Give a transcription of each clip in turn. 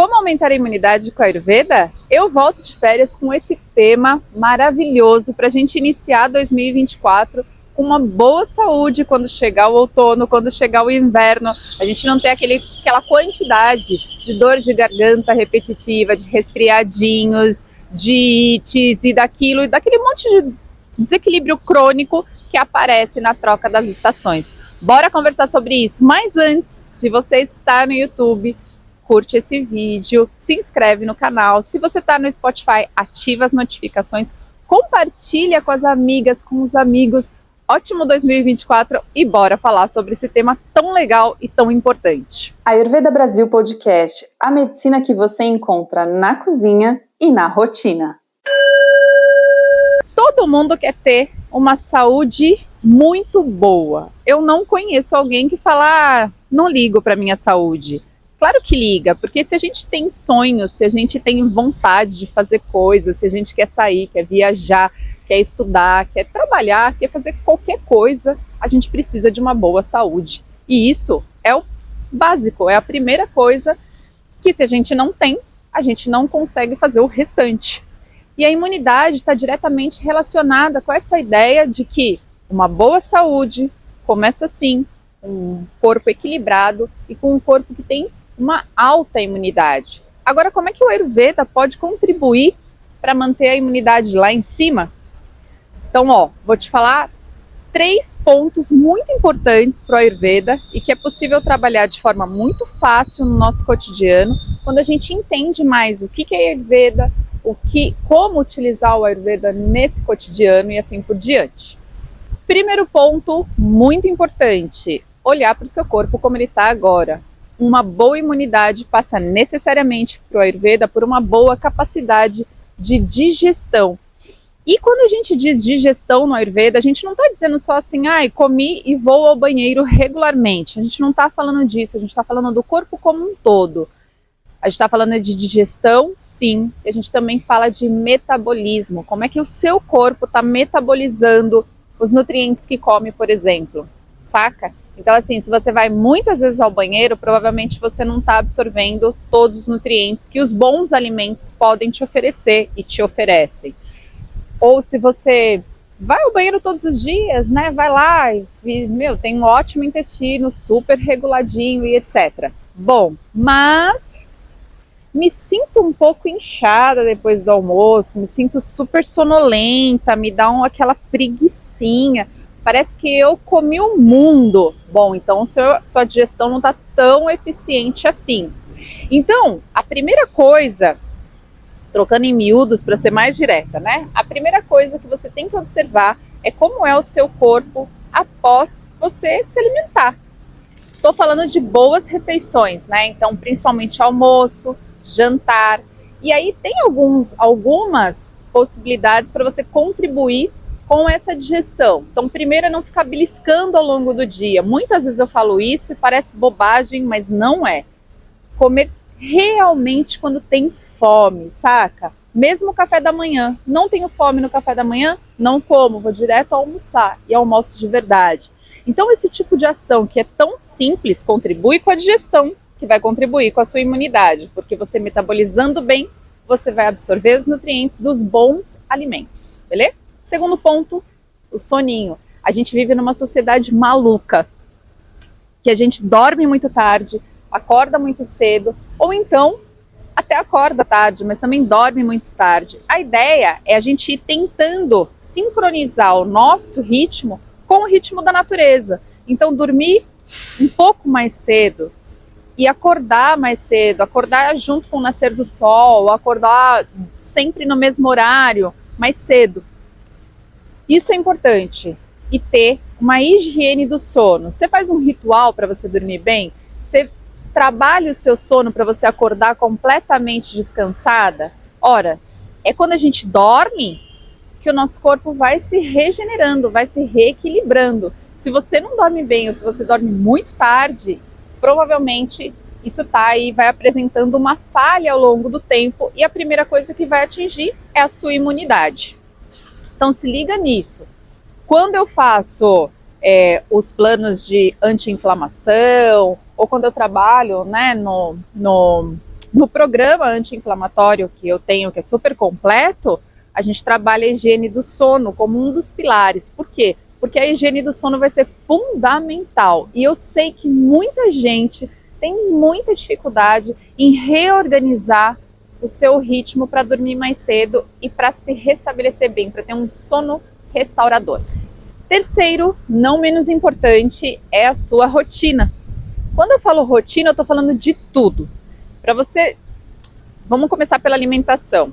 Como aumentar a imunidade com a Ayurveda? Eu volto de férias com esse tema maravilhoso para a gente iniciar 2024 com uma boa saúde quando chegar o outono, quando chegar o inverno. A gente não tem aquela quantidade de dor de garganta repetitiva, de resfriadinhos, de ites e daquele monte de desequilíbrio crônico que aparece na troca das estações. Bora conversar sobre isso. Mas antes, se você está no YouTube, curte esse vídeo, se inscreve no canal. Se você está no Spotify, ativa as notificações, compartilha com as amigas, com os amigos. Ótimo 2024 e bora falar sobre esse tema tão legal e tão importante. Ayurveda Brasil Podcast, a medicina que você encontra na cozinha e na rotina. Todo mundo quer ter uma saúde muito boa. Eu não conheço alguém que fala, não ligo para minha saúde. Claro que liga, porque se a gente tem sonhos, se a gente tem vontade de fazer coisas, se a gente quer sair, quer viajar, quer estudar, quer trabalhar, quer fazer qualquer coisa, a gente precisa de uma boa saúde. E isso é o básico, é a primeira coisa que se a gente não tem, a gente não consegue fazer o restante. E a imunidade está diretamente relacionada com essa ideia de que uma boa saúde começa assim, com um corpo equilibrado e com um corpo que tem uma alta imunidade. Agora, como é que o Ayurveda pode contribuir para manter a imunidade lá em cima? Então, vou te falar 3 pontos muito importantes para o Ayurveda e que é possível trabalhar de forma muito fácil no nosso cotidiano, quando a gente entende mais o que é Ayurveda, como utilizar o Ayurveda nesse cotidiano e assim por diante. Primeiro ponto, muito importante, olhar para o seu corpo como ele está agora. Uma boa imunidade passa necessariamente para o Ayurveda por uma boa capacidade de digestão. E quando a gente diz digestão no Ayurveda, a gente não está dizendo só assim, comi e vou ao banheiro regularmente. A gente não está falando disso, a gente está falando do corpo como um todo. A gente está falando de digestão, sim. E a gente também fala de metabolismo. Como é que o seu corpo está metabolizando os nutrientes que come, por exemplo. Saca? Então, assim, se você vai muitas vezes ao banheiro, provavelmente você não está absorvendo todos os nutrientes que os bons alimentos podem te oferecer e te oferecem. Ou se você vai ao banheiro todos os dias, né? Vai lá e tem um ótimo intestino, super reguladinho e etc. Bom, mas me sinto um pouco inchada depois do almoço, me sinto super sonolenta, me dá aquela preguicinha. Parece que eu comi o mundo. Bom, então sua digestão não está tão eficiente assim. Então, a primeira coisa, trocando em miúdos para ser mais direta, né? A primeira coisa que você tem que observar é como é o seu corpo após você se alimentar. Estou falando de boas refeições, né? Então, principalmente almoço, jantar. E aí tem algumas possibilidades para você contribuir com essa digestão. Então, primeiro é não ficar beliscando ao longo do dia. Muitas vezes eu falo isso e parece bobagem, mas não é. Comer realmente quando tem fome, saca? Mesmo o café da manhã. Não tenho fome no café da manhã? Não como, vou direto almoçar e almoço de verdade. Então, esse tipo de ação que é tão simples contribui com a digestão, que vai contribuir com a sua imunidade, porque você metabolizando bem, você vai absorver os nutrientes dos bons alimentos, beleza? Segundo ponto, o soninho. A gente vive numa sociedade maluca, que a gente dorme muito tarde, acorda muito cedo, ou então até acorda tarde, mas também dorme muito tarde. A ideia é a gente ir tentando sincronizar o nosso ritmo com o ritmo da natureza. Então, dormir um pouco mais cedo e acordar mais cedo, acordar junto com o nascer do sol, acordar sempre no mesmo horário, mais cedo. Isso é importante. E ter uma higiene do sono. Você faz um ritual para você dormir bem? Você trabalha o seu sono para você acordar completamente descansada? Ora, é quando a gente dorme que o nosso corpo vai se regenerando, vai se reequilibrando. Se você não dorme bem ou se você dorme muito tarde, provavelmente isso tá aí, vai apresentando uma falha ao longo do tempo e a primeira coisa que vai atingir é a sua imunidade. Então se liga nisso. Quando eu faço os planos de anti-inflamação ou quando eu trabalho, né, No programa anti-inflamatório que eu tenho, que é super completo, a gente trabalha a higiene do sono como um dos pilares. Por quê? Porque a higiene do sono vai ser fundamental. E eu sei que muita gente tem muita dificuldade em reorganizar o seu ritmo para dormir mais cedo e para se restabelecer bem, para ter um sono restaurador. Terceiro, não menos importante, é a sua rotina. Quando eu falo rotina, eu estou falando de tudo. Para você, vamos começar pela alimentação.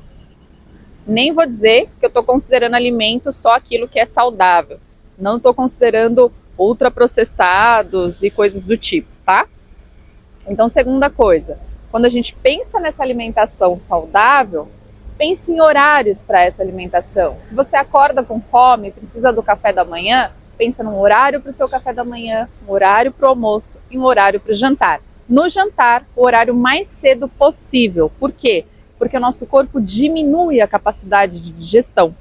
Nem vou dizer que eu estou considerando alimento só aquilo que é saudável. Não estou considerando ultraprocessados e coisas do tipo, tá? Então, segunda coisa, quando a gente pensa nessa alimentação saudável, pense em horários para essa alimentação. Se você acorda com fome, precisa do café da manhã, pensa num horário para o seu café da manhã, um horário para o almoço e um horário para o jantar. No jantar, o horário mais cedo possível. Por quê? Porque o nosso corpo diminui a capacidade de digestão.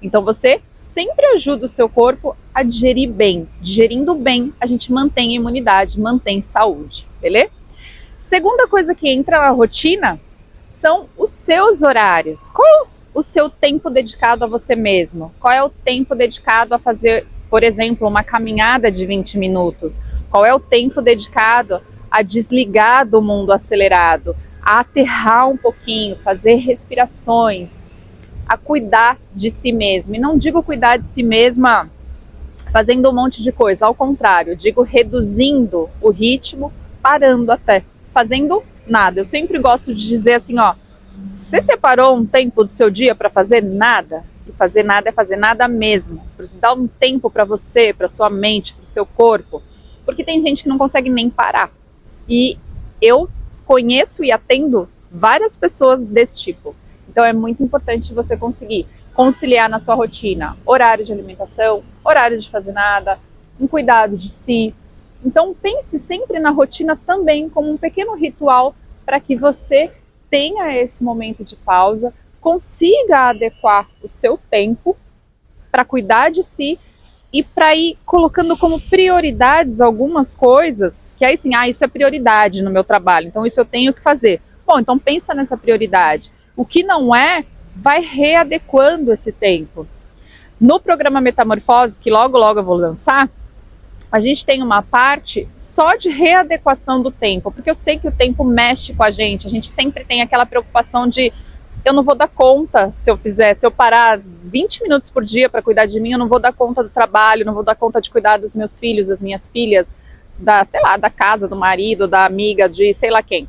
Então você sempre ajuda o seu corpo a digerir bem. Digerindo bem, a gente mantém a imunidade, mantém saúde, beleza? Segunda coisa que entra na rotina são os seus horários. Qual é o seu tempo dedicado a você mesmo? Qual é o tempo dedicado a fazer, por exemplo, uma caminhada de 20 minutos? Qual é o tempo dedicado a desligar do mundo acelerado, a aterrar um pouquinho, fazer respirações, a cuidar de si mesmo? E não digo cuidar de si mesma fazendo um monte de coisa, ao contrário, digo reduzindo o ritmo, parando até, fazendo nada. Eu sempre gosto de dizer assim, ó, você separou um tempo do seu dia para fazer nada? E fazer nada é fazer nada mesmo. Dar um tempo para você, para sua mente, para o seu corpo. Porque tem gente que não consegue nem parar. E eu conheço e atendo várias pessoas desse tipo. Então é muito importante você conseguir conciliar na sua rotina horário de alimentação, horário de fazer nada, um cuidado de si. Então pense sempre na rotina também como um pequeno ritual para que você tenha esse momento de pausa, consiga adequar o seu tempo para cuidar de si e para ir colocando como prioridades algumas coisas, que aí sim, isso é prioridade no meu trabalho, então isso eu tenho que fazer. Bom, então pensa nessa prioridade. O que não é, vai readequando esse tempo. No programa Metamorfose, que logo eu vou lançar, a gente tem uma parte só de readequação do tempo, porque eu sei que o tempo mexe com a gente sempre tem aquela preocupação de eu não vou dar conta se eu parar 20 minutos por dia para cuidar de mim, eu não vou dar conta do trabalho, não vou dar conta de cuidar dos meus filhos, das minhas filhas, da casa, do marido, da amiga, de sei lá quem.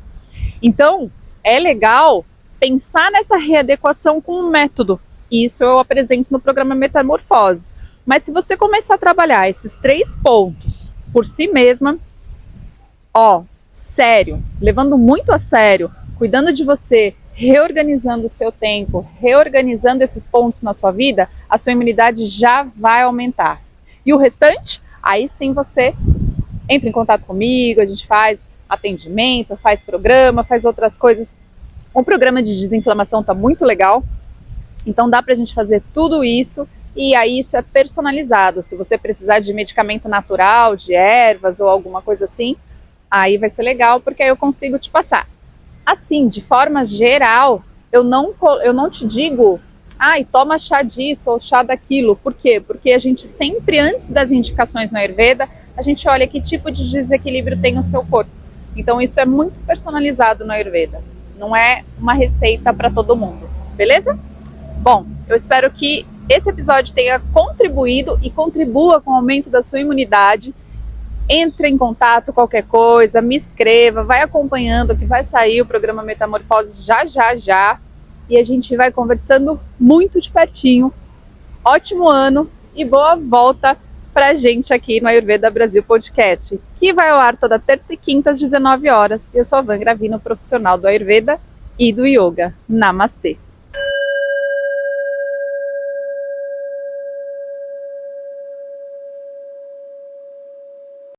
Então, é legal pensar nessa readequação com um método. E isso eu apresento no programa Metamorfose. Mas se você começar a trabalhar esses 3 pontos por si mesma, sério, levando muito a sério, cuidando de você, reorganizando o seu tempo, reorganizando esses pontos na sua vida, a sua imunidade já vai aumentar. E o restante, aí sim você entra em contato comigo, a gente faz atendimento, faz programa, faz outras coisas. O programa de desinflamação está muito legal, então dá para a gente fazer tudo isso. E aí isso é personalizado. Se você precisar de medicamento natural, de ervas ou alguma coisa assim, aí vai ser legal, porque aí eu consigo te passar. Assim, de forma geral, eu não te digo, toma chá disso ou chá daquilo. Por quê? Porque a gente sempre, antes das indicações na Ayurveda, a gente olha que tipo de desequilíbrio tem no seu corpo. Então isso é muito personalizado na Ayurveda. Não é uma receita para todo mundo, beleza? Bom, eu espero que esse episódio tenha contribuído e contribua com o aumento da sua imunidade. Entre em contato, qualquer coisa, me escreva, vai acompanhando que vai sair o programa Metamorfose já. E a gente vai conversando muito de pertinho. Ótimo ano e boa volta pra gente aqui no Ayurveda Brasil Podcast, que vai ao ar toda terça e quinta às 19 horas. Eu sou a Van Gravino, profissional do Ayurveda e do Yoga. Namastê!